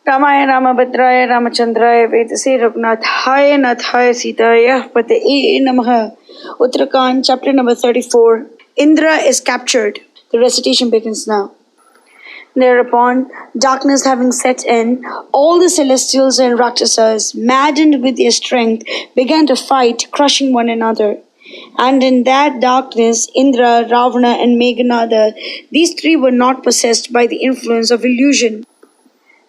रामाय रामभद्राय रामचंद्राय वेदसे रघुनाथाय नाथाय सीताय पतये नमः. Uttarakhand, chapter number 34. Indra is captured. The recitation begins now. Thereupon, darkness having set in, all the celestials and Rakshasas, maddened with their strength, began to fight, crushing one another. And in that darkness, Indra, Ravana, and Meghanad, these three were not possessed by the influence of illusion.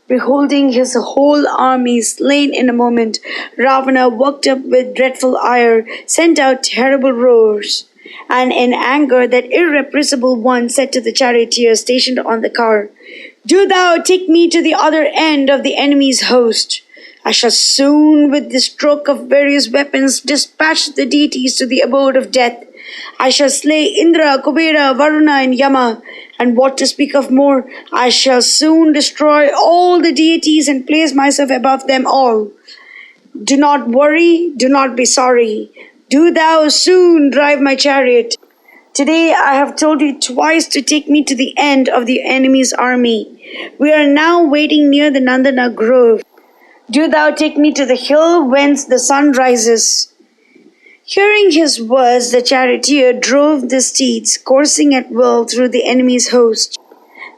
Beholding his whole army slain in a moment, Ravana, worked up with dreadful ire, sent out terrible roars. And in anger, that irrepressible one said to the charioteer stationed on the car, "Do thou take me to the other end of the enemy's host. I shall soon, with the stroke of various weapons, dispatch the deities to the abode of death. I shall slay Indra, Kubera, Varuna, and Yama. And what to speak of more, I shall soon destroy all the deities and place myself above them all. Do not worry, do not be sorry. Do thou soon drive my chariot. Today I have told you twice to take me to the end of the enemy's army. We are now waiting near the Nandana grove. Do thou take me to the hill whence the sun rises." Hearing his words, the charioteer drove the steeds, coursing at will through the enemy's host.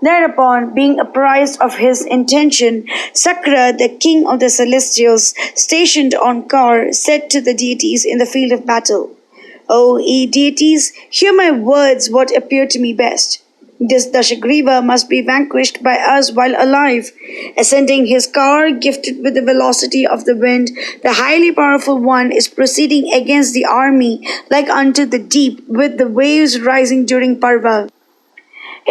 Thereupon, being apprised of his intention, Sakra, the king of the celestials, stationed on Kar, said to the deities in the field of battle, "O ye deities, hear my words what appear to me best. This Dashagriva must be vanquished by us while alive. Ascending his car, gifted with the velocity of the wind, the highly powerful one is proceeding against the army like unto the deep, with the waves rising during Parva.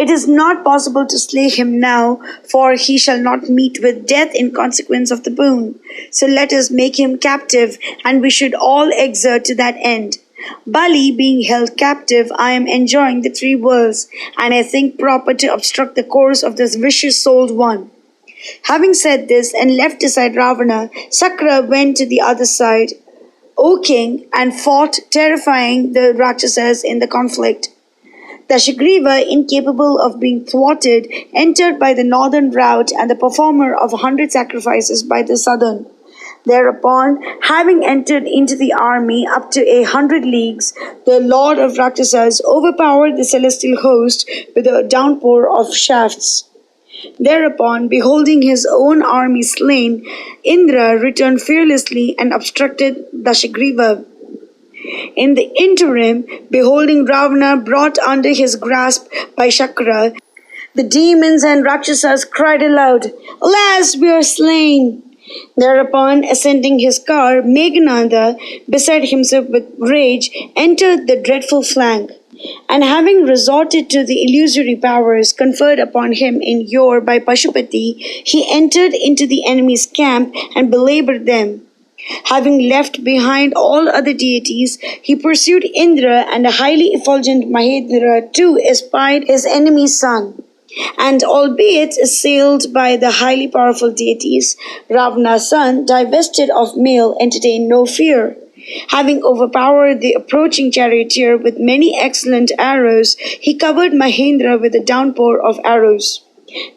It is not possible to slay him now, for he shall not meet with death in consequence of the boon. So let us make him captive, and we should all exert to that end. Bali being held captive, I am enjoying the three worlds, and I think proper to obstruct the course of this vicious-souled one." Having said this and left aside Ravana, Sakra went to the other side, O king, and fought, terrifying the Rakshasas in the conflict. Dashagriva, incapable of being thwarted, entered by the northern route and the performer of 100 sacrifices by the southern. Thereupon, having entered into the army up to 100 leagues, the lord of Rakshasas overpowered the celestial host with a downpour of shafts. Thereupon, beholding his own army slain, Indra returned fearlessly and obstructed Dashagriva. In the interim, beholding Ravana brought under his grasp by Shakra, the demons and Rakshasas cried aloud, "Alas, we are slain!" Thereupon, ascending his car, Meghanad, beside himself with rage, entered the dreadful flank. And having resorted to the illusory powers conferred upon him in yore by Pashupati, he entered into the enemy's camp and belabored them. Having left behind all other deities, he pursued Indra, and a highly effulgent Mahendra too espied his enemy's son. And albeit assailed by the highly powerful deities, Ravana's son, divested of mail, entertained no fear. Having overpowered the approaching charioteer with many excellent arrows, he covered Mahendra with a downpour of arrows.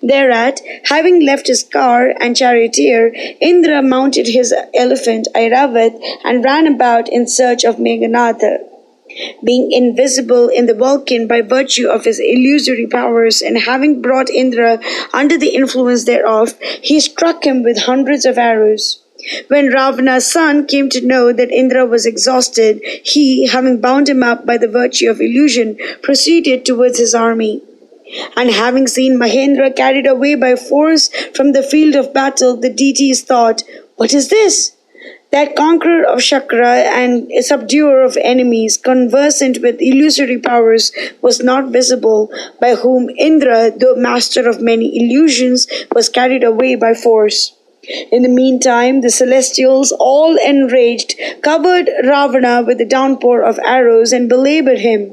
Thereat, having left his car and charioteer, Indra mounted his elephant Airavat and ran about in search of Meghanad. Being invisible in the Vulcan by virtue of his illusory powers, and having brought Indra under the influence thereof, he struck him with hundreds of arrows. When Ravana's son came to know that Indra was exhausted, he, having bound him up by the virtue of illusion, proceeded towards his army. And having seen Mahendra carried away by force from the field of battle, the deities thought, "What is this?" That conqueror of Shakra and subduer of enemies, conversant with illusory powers, was not visible, by whom Indra, though master of many illusions, was carried away by force. In the meantime, the celestials, all enraged, covered Ravana with a downpour of arrows and belabored him.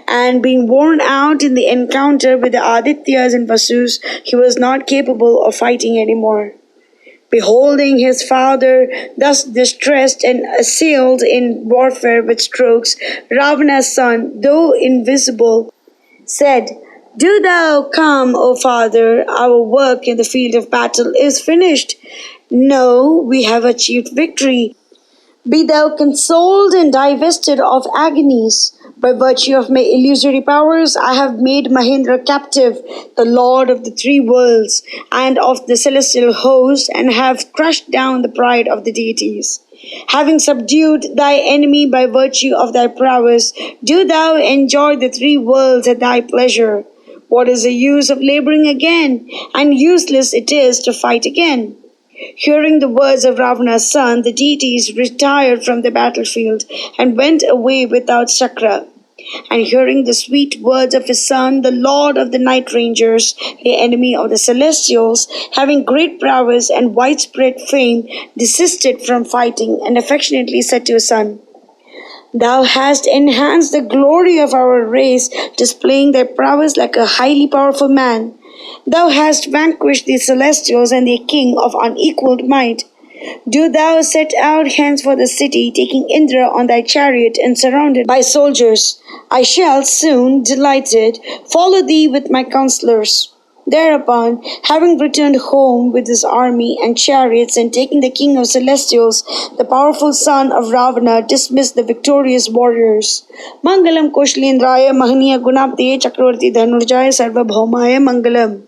And being worn out in the encounter with the Adityas and Vasus, he was not capable of fighting any more. Beholding his father thus distressed and assailed in warfare with strokes, Ravana's son, though invisible, said, Do thou come, O Father, our work in the field of battle is finished. No, we have achieved victory. Be thou consoled and divested of agonies. By virtue of my illusory powers, I have made Mahendra captive, the lord of the three worlds, and of the celestial host, and have crushed down the pride of the deities. Having subdued thy enemy by virtue of thy prowess, do thou enjoy the three worlds at thy pleasure. What is the use of laboring again? And useless it is to fight again. Hearing the words of Ravana's son, the deities retired from the battlefield and went away without Sakra. And hearing the sweet words of his son, the lord of the night rangers, the enemy of the celestials, having great prowess and widespread fame, desisted from fighting and affectionately said to his son, Thou hast enhanced the glory of our race, displaying thy prowess like a highly powerful man. Thou hast vanquished the celestials and the king of unequaled might. Do thou set out hence for the city, taking Indra on thy chariot and surrounded by soldiers. I shall soon, delighted, follow thee with my counselors. Thereupon, having returned home with his army and chariots and taking the king of celestials, the powerful son of Ravana dismissed the victorious warriors. Mangalam Kushlendraya Mahaniya Gunaptiye Chakravarti Dhanurjaya Sarvabhaumaya Mangalam.